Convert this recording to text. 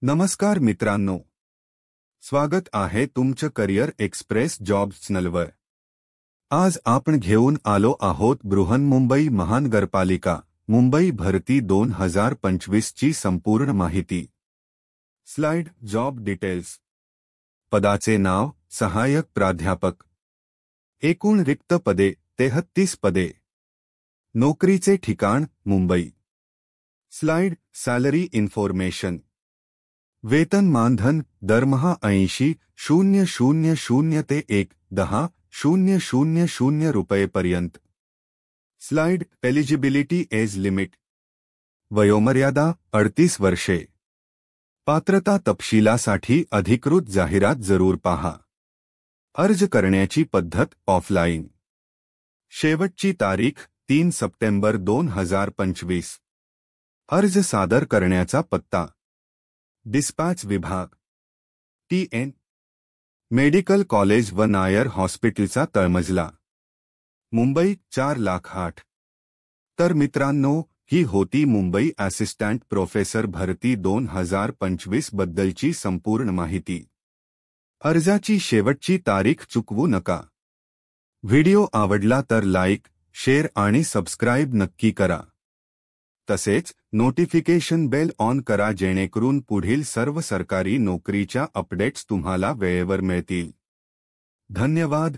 नमस्कार मित्रांनो, स्वागत आहे तुमचं करिअर एक्सप्रेस जॉब्स चॅनलवर। आज आपण घेऊन आलो आहोत बृहन्मुंबई महानगरपालिका मुंबई भरती 2025 ची संपूर्ण माहिती। Slide job details. पदाचे नाव सहाय्यक प्राध्यापक। एकूण रिक्त पदे 33 पदे। नोकरीचे ठिकाण मुंबई। Slide salary information. वेतन मानधन दरमहा 80,000 ते 1,10,000 रुपयेपर्यंत। Slide eligibility age limit. वयोमर्यादा 38 वर्षे। पात्रता तपशिलासाठी अधिकृत जाहिरात जरूर पहा। अर्ज करण्याची पद्धत ऑफलाइन। शेवटची तारीख 3 सप्टेंबर 2025। अर्ज सादर करण्याचा पत्ता डिस्पॅच विभाग TN मेडिकल कॉलेज व नायर हॉस्पिटलचा तळमजला मुंबई 4,08,000। तर मित्रांनो, ही होती मुंबई असिस्टंट प्रोफेसर भरती 2025 बद्दलची संपूर्ण माहिती। अर्जाची शेवटची तारीख चुकवू नका। व्हिडिओ आवडला तर लाईक, शेअर आणि सबस्क्राइब नक्की करा। तसेच नोटिफिकेशन बेल ऑन करा जेणेकरून पुढील सर्व सरकारी नोकरीच्या अपडेट्स तुम्हाला वेळेवर मिळतील। धन्यवाद।